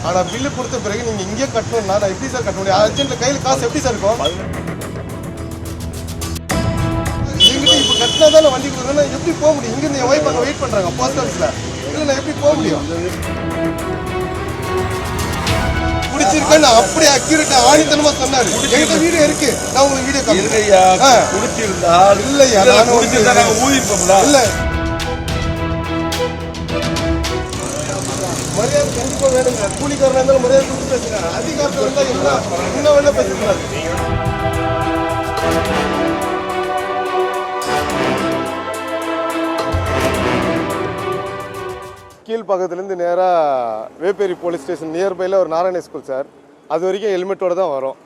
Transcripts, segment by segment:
ஆனால் பில்லு கொடுத்த பிறகு நீங்கள் இங்கே கட்டணும்னா நான் எப்படி சார் கட்ட முடியும்? அர்ஜென்ட்டில் கையில் காசு எப்படி சார் இருக்கும்? எங்கிட்ட இப்போ கட்டினா தான் நான் வண்டி கொடுக்குறேன்னா எப்படி போக முடியும்? இங்கேருந்து என் ஒய்ஃப் அங்கே வெயிட் பண்ணுறாங்க போஸ்ட் ஆஃபீஸில். இல்லை நான் எப்படி போக முடியும்? குடிச்சிருக்கேன்னு அப்படியே அக்யூரேட்டா ஆணித்தனமா சொன்னாரு. என்கிட்ட வீடியோ இருக்கு, நான் உங்களுக்கு வீடியோ காமிக்கிறேன். குடிச்சிருந்தா இல்லையா, நான் குடிச்சிருந்தா நாங்க ஊதிப்போம்ல. இல்ல மரியாதை கண்டிப்பா வேணுங்க. கூலிக்காரனா இருந்தாலும் மரியாதை கொடுத்து பேசுங்க. அதிகாரத்தில் இருந்தா இன்னும் வேணா பேசக்கூடாது. கீழ்பக்கத்துலேருந்து நேராக வேப்பேரி போலீஸ் ஸ்டேஷன் நியர்பையில் ஒரு நாராயண ஸ்கூல் சார். அது வரைக்கும் ஹெல்மெட்டோடு தான் வரும்.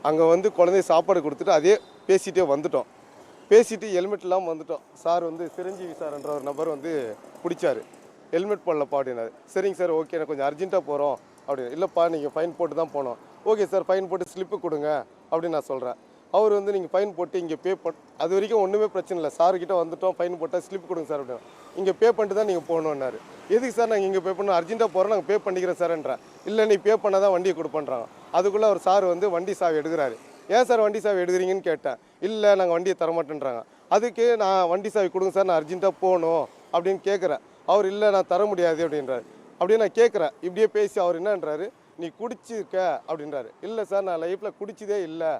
அங்கே வந்து குழந்தைய சாப்பாடு கொடுத்துட்டு அதே பேசிகிட்டே வந்துட்டோம். பேசிட்டு ஹெல்மெட் இல்லாமல் வந்துட்டோம். சார் வந்து சிரஞ்சீவி சார்ன்ற ஒரு நபர் வந்து பிடிச்சார். ஹெல்மெட் போடலப்பா அப்படின்னாரு. சரிங்க சார், ஓகே நான் கொஞ்சம் அர்ஜென்ட்டாக போகிறோம் அப்படின்னு. இல்லைப்பா நீங்கள் ஃபைன் போட்டு தான் போனோம். ஓகே சார், ஃபைன் போட்டு ஸ்லிப்பு கொடுங்க அப்படின்னு நான் சொல்கிறேன். அவர் வந்து நீங்கள் ஃபைன் போட்டு இங்கே பே அது வரைக்கும் ஒன்றுமே பிரச்சனை இல்லை. சார்கிட்ட வந்துட்டோம், ஃபைன் போட்டால் ஸ்லிப் கொடுங்க சார் அப்படின்னு. இங்கே பே பண்ணிட்டு தான் நீங்கள் போகணுன்னாரு. எதுக்கு சார் நாங்கள் இங்கே பே பண்ணோம்? அர்ஜென்ட்டாக போகிறோம், நாங்கள் பே பண்ணிக்கிறேன் சார்ன்றேன். இல்லை நீ பே பண்ணால் தான் வண்டியை கொடுப்பேன்றாங்க. அதுக்குள்ளே அவர் சார் வந்து வண்டி சாவி எடுக்கிறாரு. ஏன் சார் வண்டி சாவி எடுக்கிறீங்கன்னு கேட்டேன். இல்லை நாங்கள் வண்டியை தரமாட்டேன்றாங்க. அதுக்கு நான் வண்டி சாவி கொடுங்க சார், நான் அர்ஜென்ட்டாக போகணும் அப்படின்னு கேட்குறேன். அவர் இல்லை நான் தர முடியாது அப்படின்றாரு. அப்படியே நான் கேட்குறேன். இப்படியே பேசி அவர் என்னன்றாரு, நீ குடிச்சிருக்க அப்படின்றாரு. இல்லை சார் நான் லைஃப்பில் குடிச்சதே இல்லை.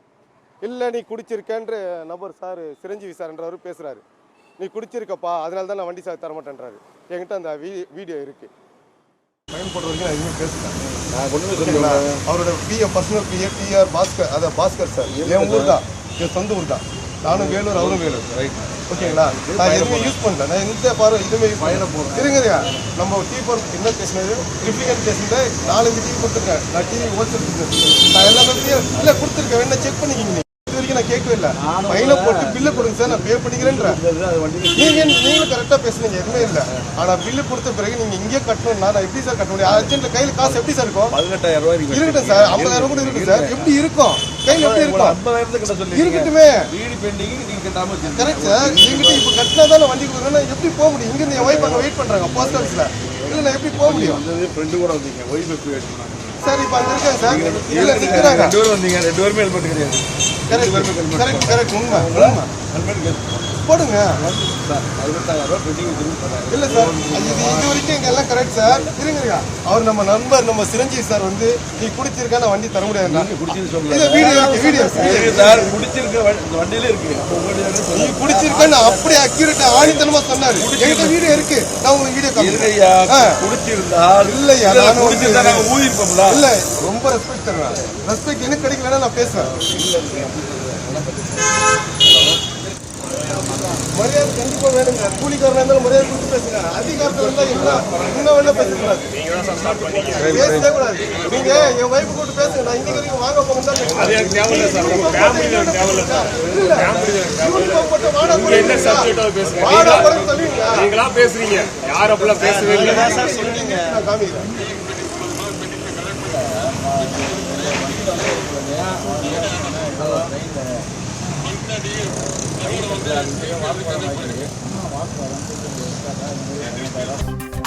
இல்லை நீ குடிச்சிருக்கன்ற நபர் சார் சிரஞ்சீவி சார்ன்றவர் பேசுகிறாரு. நீ குடிச்சிருக்கப்பா, அதனால தான் நான் வண்டி சாவி தரமாட்டேன்றாரு. என்கிட்ட அந்த வீடியோ இருக்குது. ஃபைன் போடுற வரைக்கும் நான் எதுவுமே பேசுகிறேன். நான் கொண்டு சொல்லுங்களா, அவரோட பர்சனல் பிஆர் பாஸ்கர், அதான் பாஸ்கர் சார். என் ஊர் தான், என் சொந்த ஊர் தான். நானும் வேலூர், அவரும் வேலூர். ரைட், ஓகேங்களா. நான் எதுவுமே யூஸ் பண்ணல. நான் எந்த பாரு இதுவுமே யூஸ் பண்ணல. இருங்கயா, நம்ம டீ போர் என்ன பேசினது ட்ரிப்ளிகேட் பேசிட்டு 4 டீ கொடுத்துருக்கேன். நான் டீ ஹோல்சேல் பிஸ்னஸ் நான் எல்லாமே இல்லை கொடுத்துருக்கேன். வேணா செக் பண்ணிக்கிங்க. இது வரைக்கும் நான் கேட்கவே இல்லை. ஃபைனை போட்டு பில்லு கொடுங்க சார், நான் பே பண்ணிக்கிறேன்றேன். நீங்களும் கரெக்டாக பேசுனீங்க, எதுவுமே இல்லை. ஆனால் பில்லு கொடுத்த பிறகு நீங்கள் இங்கே கட்டணும்னா நான் எப்படி சார் கட்ட முடியும்? அர்ஜென்ட்டில் கையில் காசு எப்படி சார் இருக்கும்? 18,000 ரூபாய் இருக்கட்டும் சார், 50,000 கூட இருக்கு சார். எப்படி இருக்கும் கையில்? எப்படி இருக்கும்? 50,000 கிட்ட சொல்லி இருக்கட்டுமே. வீடு பெண்டிங் நீங்க கட்டாம கரெக்ட் சார். என்கிட்ட இப்போ கட்டினா தான் நான் வண்டி கொடுக்குறேன்னா எப்படி போக முடியும்? இங்கேருந்து என் ஒய்ஃப் அங்கே வெயிட் பண்ணுறாங்க போஸ்ட் ஆஃபீஸில். இல்லை நான் எப்படி போக முடியும்? ஃப்ரெண்டு கூட வந்தீங்க, ஒய்ஃப் எப்படி வெயிட் பண்ணாங்க சார்? இப்போ அங்கே இருக்காங்க சார். இல்லை நிற்கிறாங்க. 2 பேரும் வந்தீங்க, 2 பேருமே ஹெல்மெட் கிடையாது. கரெக்ட் கரெக்ட் உண்மை உண்மை. போடுங்க சார். 18,000 ரூபாய் பெண்டிங் திரும்பி இல்லை சார். இது வரைக்கும் இங்கே எல்லாம் கரெக்ட் சார். இருங்க, அவர் நம்ம நண்பர் நம்ம சிரஞ்சீவி சார் வந்து நீ குடிச்சிருக்கா நான் வண்டி தர முடியாது. வீடியோ சார் குடிச்சிருக்க வண்டியில இருக்கு. நீ குடிச்சிருக்கான்னு அப்படியே அக்யூரேட்டா ஆணித்தனமா சொன்னாரு. என்கிட்ட வீடியோ இருக்கு, நான் உங்களுக்கு வீடியோ காமிக்கிறேன். குடிச்சிருந்தா இல்லையா, நான் குடிச்சிருந்தா நாங்க ஊதிப்போம்ல. இல்லை ரொம்ப ரெஸ்பெக்ட் தருவேன். ரெஸ்பெக்ட் எனக்கு கிடைக்கலன்னா நான் பேசுவேன். மரியாதை கண்டிப்பா வேணுங்க. கூலிக்காரனா இருந்தாலும் மரியாதை கொடுத்து பேசுங்க. அதிகாரத்தில் இருந்தா இன்னும் வேணா பேசக்கூடாது, பேசவே கூடாது. நீங்க என் வைஃப் கூட்டு பேசுங்க. நான் இன்னைக்கு வரைக்கும் வாங்க போகணும் தான் நீங்களா பேசுறீங்க, யாரும் அப்படிலாம் பேசவே இல்லை. நான் காமிக்கிறேன். வந்து